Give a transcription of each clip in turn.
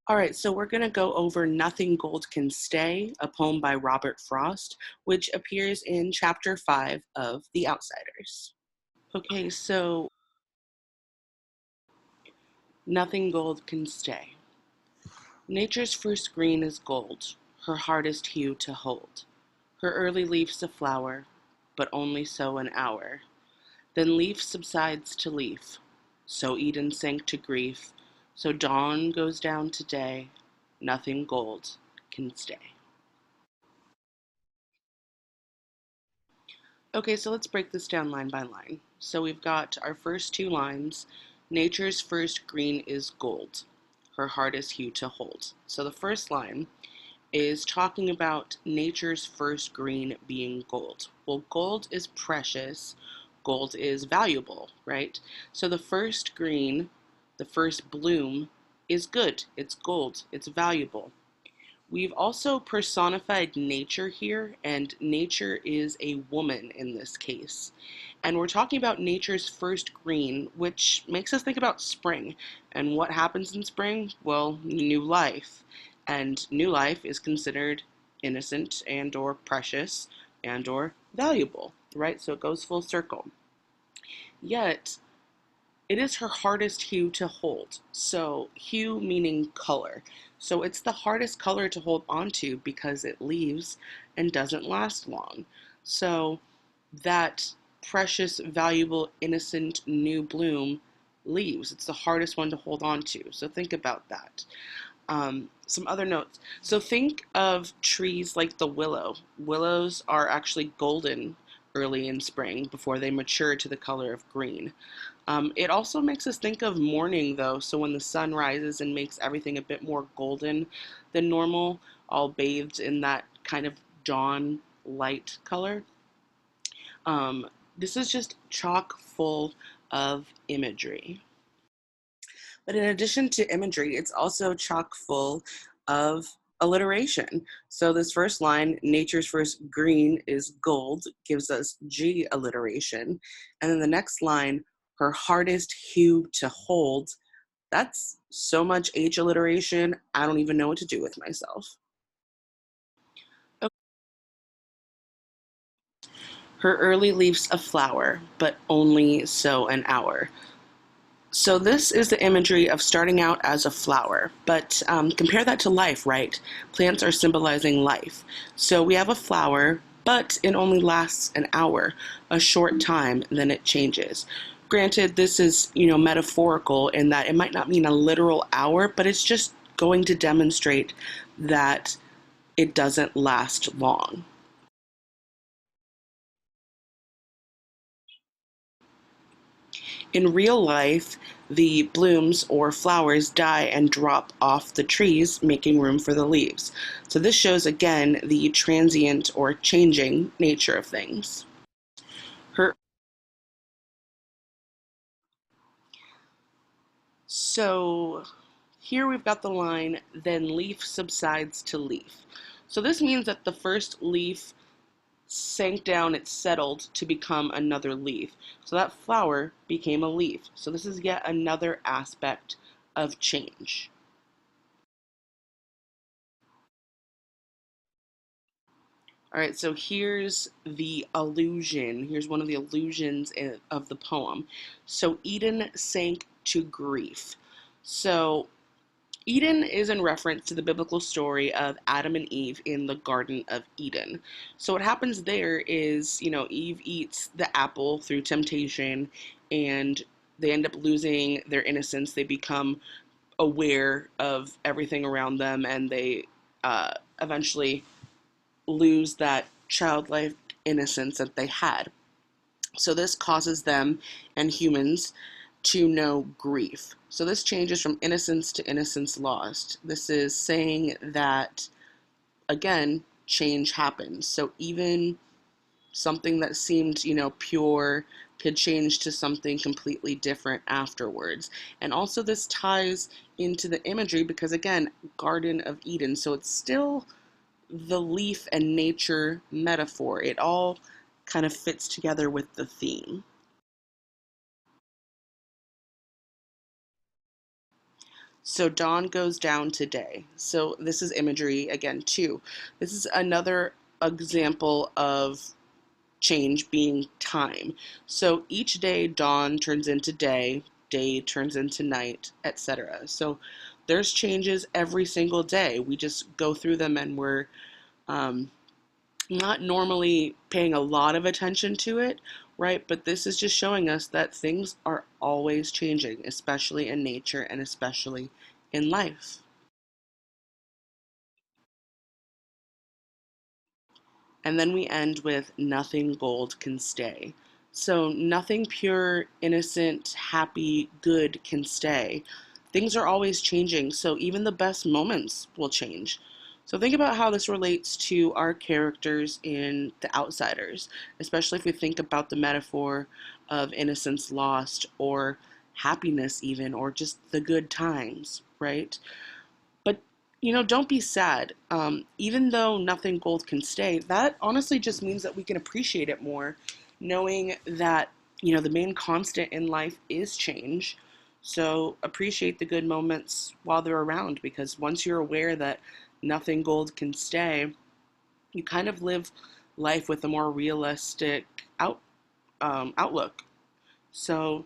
All right, so we're going to go over Nothing Gold Can Stay, a poem by Robert Frost, which appears in chapter 5 of The Outsiders. Okay, so Nothing Gold Can Stay. Nature's first green is gold, her hardest hue to hold. Her early leaf's a flower, but only so an hour. Then leaf subsides to leaf, so Eden sank to grief, so dawn goes down to day, nothing gold can stay. Okay, so let's break this down line by line. So we've got our first two lines. Nature's first green is gold, her hardest hue to hold. So the first line is talking about nature's first green being gold. Well, gold is precious, gold is valuable, right? So the first green, the first bloom, is good, it's gold, it's valuable. We've also personified nature here, and nature is a woman in this case. And we're talking about nature's first green, which makes us think about spring. And what happens in spring? Well, new life. And new life is considered innocent and or precious and or valuable, right? So it goes full circle. Yet, it is her hardest hue to hold. So, hue meaning color. So, it's the hardest color to hold onto because it leaves and doesn't last long. So, that precious, valuable, innocent new bloom leaves. It's the hardest one to hold on to. So, think about that. Some other notes. So think of trees like the willow. Willows are actually golden early in spring before they mature to the color of green. It also makes us think of morning, though. So when the sun rises and makes everything a bit more golden than normal, all bathed in that kind of dawn light color. This is just chock full of imagery. But in addition to imagery, it's also chock full of alliteration. So this first line, nature's first green is gold, gives us G alliteration. And then the next line, her hardest hue to hold, that's so much H alliteration, I don't even know what to do with myself. Her early leaves a flower, but only so an hour. So this is the imagery of starting out as a flower, but compare that to life, right? Plants are symbolizing life. So we have a flower, but it only lasts an hour, a short time, then it changes. Granted, this is, metaphorical in that it might not mean a literal hour, but it's just going to demonstrate that it doesn't last long. In real life, the blooms or flowers die and drop off the trees, making room for the leaves. So this shows again the transient or changing nature of things. Her So here we've got the line, then leaf subsides to leaf. So this means that the first leaf sank down, it settled to become another leaf. So that flower became a leaf. So this is yet another aspect of change. All right, so here's the allusion. Here's one of the allusions of the poem. So Eden sank to grief. So Eden is in reference to the biblical story of Adam and Eve in the Garden of Eden. So what happens there is, Eve eats the apple through temptation and they end up losing their innocence. They become aware of everything around them and they eventually lose that childlike innocence that they had. So this causes them and humans to know grief. So this changes from innocence to innocence lost. This is saying that, again, change happens. So even something that seemed, pure could change to something completely different afterwards. And also this ties into the imagery because, again, Garden of Eden. So it's still the leaf and nature metaphor. It all kind of fits together with the theme. So dawn goes down today. So this is imagery again, too. This is another example of change being time. So each day, dawn turns into day, day turns into night, etc. So there's changes every single day. We just go through them and we're um, not normally paying a lot of attention to it, right? But this is just showing us that things are always changing, especially in nature and especially in life. And then we end with nothing gold can stay. So nothing pure, innocent, happy, good can stay. Things are always changing, so even the best moments will change. So think about how this relates to our characters in The Outsiders, especially if we think about the metaphor of innocence lost or happiness even, or just the good times, right? But don't be sad. Even though nothing gold can stay, that honestly just means that we can appreciate it more, knowing that the main constant in life is change. So appreciate the good moments while they're around, because once you're aware that nothing gold can stay, you kind of live life with a more realistic outlook. So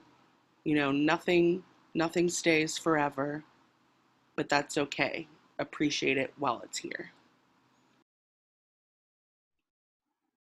nothing stays forever, but that's okay. Appreciate it while it's here.